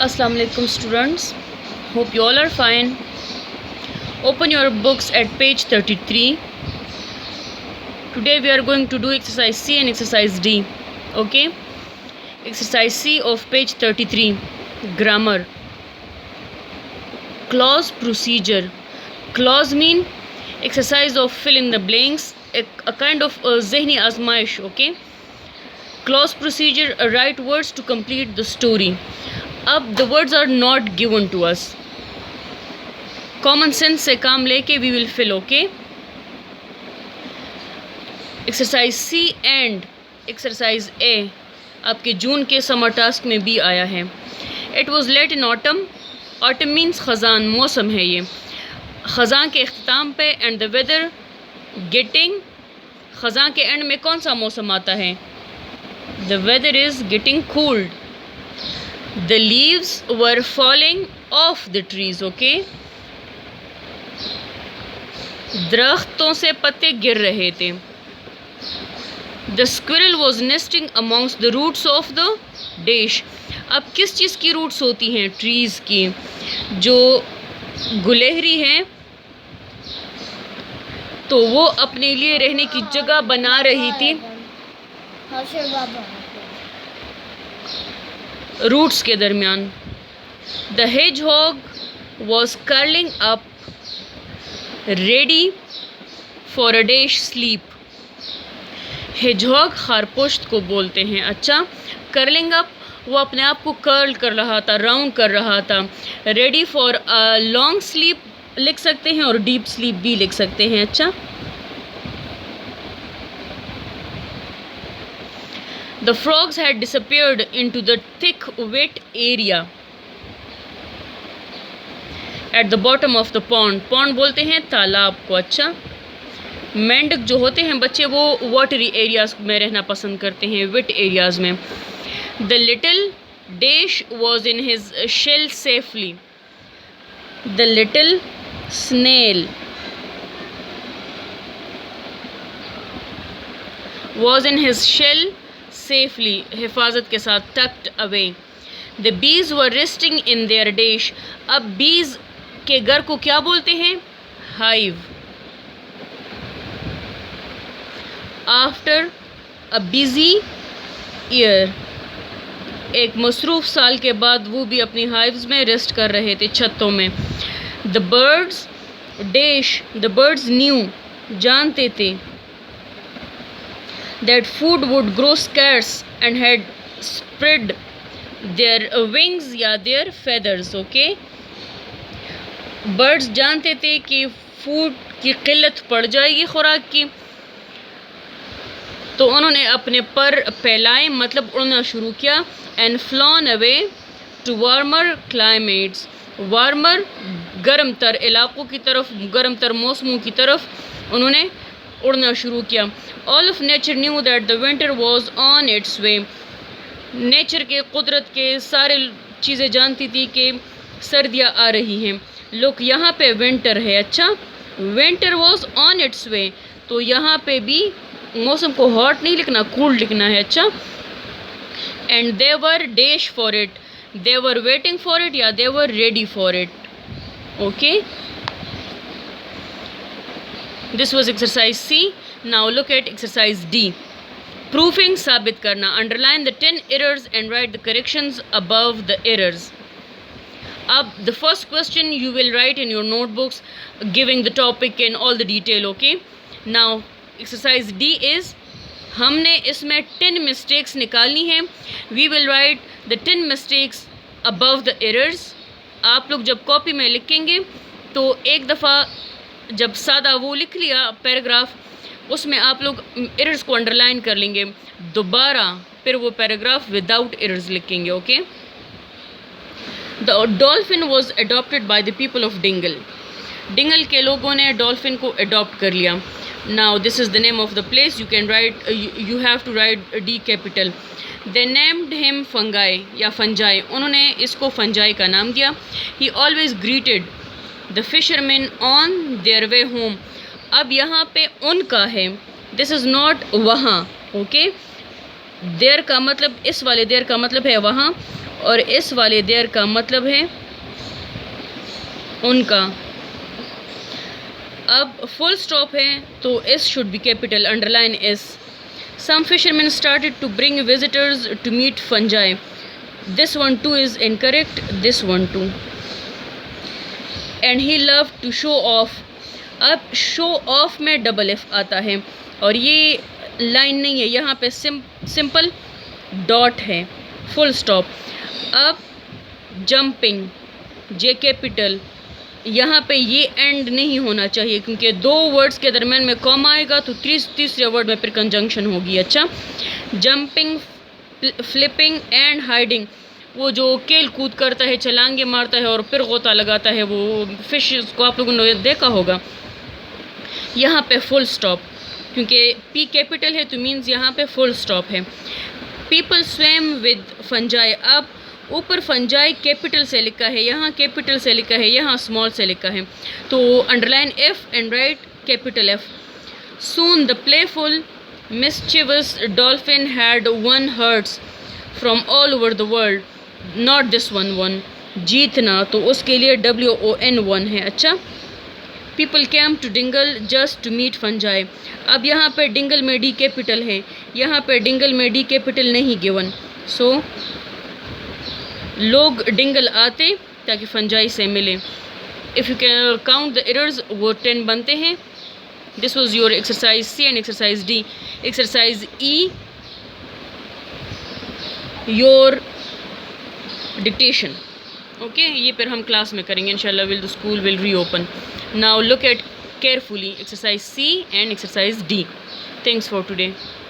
Assalamu alaikum students, hope you all are fine. Open your books at page 33. Today we are going to do exercise C and exercise D. Okay, exercise C of page 33, grammar. Clause procedure. Clause mean exercise of fill in the blanks, a kind of zehni azmaish. Okay, clause procedure, write words to complete the story. अब the words are not given to us. Common sense से काम लेके we will fill. Okay, exercise C and exercise A आपके जून के summer task में भी आया है. It was late in autumn. Autumn means ख़ज़ान, मौसम है ये. ख़ज़ान के अख्ताम पे and the weather getting. ख़ज़ान के एंड में कौन सा मौसम आता है? The weather is getting cooled. The leaves were falling off the trees. Okay, दरख्तों से पत्ते गिर रहे थे. The squirrel was nesting amongst the roots of the dash. अब किस चीज़ की रूट्स होती हैं? ट्रीज़ की. जो गुलहरी हैं तो वो अपने लिए रहने की जगह बना रही थी रूट्स के दरमियान. The hedgehog was curling up ready for a day's sleep. hedgehog खारपुश्त को बोलते हैं. अच्छा, curling up वो अपने आप को कर्ल कर रहा था, राउंड कर रहा था. Ready for a long sleep लिख सकते हैं और डीप स्लीप भी लिख सकते हैं. अच्छा, The frogs had disappeared into the thick wet area at the bottom of the pond. Pond बोलते हैं तालाब को. अच्छा, मेंढक जो होते हैं बच्चे वो वाटरी एरियाज में रहना पसंद करते हैं, वेट एरियाज में. The little dash was in his shell safely. The little snail was in his shell safely, हिफाजत के साथ, tucked away. The bees were resting in their dash. अब bees के घर को क्या बोलते हैं? hive. After a busy year, एक मसरूफ़ साल के बाद वो भी अपनी hives में रेस्ट कर रहे थे, छतों में. The birds dash, the birds knew, जानते थे, that food would grow scarce and had spread their wings या their feathers. Okay, birds जानते थे कि फूड की किल्लत पड़ जाएगी खुराक की, तो उन्होंने अपने पर फैलाए, मतलब उड़ना शुरू किया. and flown away to warmer climates. Warmer गर्म तर इलाक़ों की तरफ, गर्म तर मौसमों की तरफ उन्होंने उड़ना शुरू किया. All of nature knew that the winter was on its way. Nature के, कुदरत के सारे चीज़ें जानती थी कि सर्दियाँ आ रही हैं. लोग यहाँ पे विंटर है. अच्छा, winter was on its way, तो यहाँ पे भी मौसम को हॉट नहीं लिखना, कूल लिखना है. अच्छा, and they were dash for it, they were waiting for it या they were ready for it. Okay, this was exercise C. Now look at exercise D. Proofing, साबित करना. Underline the 10 errors and write the corrections above the errors. अब the first question you will write in your notebooks, giving the topic and all the detail. Okay, now exercise D is, हमने इसमें 10 mistakes निकालनी है. We will write the 10 mistakes above the errors. आप लोग जब copy में लिखेंगे तो एक दफ़ा जब सादा वो लिख लिया पैराग्राफ, उसमें आप लोग एरर्स को अंडरलाइन कर लेंगे, दोबारा फिर वो पैराग्राफ विदाउट एरर्स लिखेंगे. Okay, the dolphin was adopted by the people of Dingle. Dingle के लोगों ने डॉल्फिन को अडॉप्ट कर लिया. Now this is the name of the place. You can write, you have to write D capital. They named him Fungie या Fungie. उन्होंने इसको Fungie का नाम दिया. He always greeted the fisherman on their way home. अब यहाँ पे उनका है, दिस इज़ नॉट वहाँ. ओके, देयर का मतलब, इस वाले देयर का मतलब है वहाँ. और इस वाले देयर का मतलब है उनका। अब फुल स्टॉप है तो S should be capital, underline S. Some fisherman started to bring visitors to meet Fungie, this one too is incorrect, this one too. And he love to show off, अब show off में double F आता है और ये line नहीं है, यहाँ पे सिंपल डॉट है, फुल स्टॉप। अब जंपिंग जे कैपिटल, यहाँ पे ये एंड नहीं होना चाहिए क्योंकि दो वर्ड्स के दरम्यान में कॉमा आएगा तो तीसरे वर्ड में फिर कंजंक्शन होगी। अच्छा, जंपिंग, फ्लिपिंग एंड हाइडिंग, वो जो खेल कूद करता है, छलांगे मारता है और फिर गोता लगाता है, वो फिश को आप लोगों ने देखा होगा। यहाँ पे फुल स्टॉप क्योंकि पी कैपिटल है तो मीन्स यहाँ पे फुल स्टॉप है। पीपल स्वेम विद फंजाई, अब ऊपर फंजाई कैपिटल से लिखा है, यहाँ कैपिटल से लिखा है, यहाँ स्मॉल से लिखा है, तो underline F and write capital F. Soon the playful mischievous dolphin had won hurts from all over the world, not this one one, जीतना तो उसके लिए WON 1 है। अच्छा, people came to Dingle just to meet Fungie, अब यहाँ पे Dingle में डी कैपिटल है, यहाँ पे डिंगल में डी कैपिटल नहीं गिवन, सो लोग डिंगल आते ताकि फंजाई से मिले। If you can count the errors, वो 10 बनते हैं। This was your exercise C and exercise D. Exercise E, your dictation, okay, ये फिर हम क्लास में करेंगे इंशाल्लाह, will the school will reopen. Now look at carefully exercise C and exercise D. Thanks for today.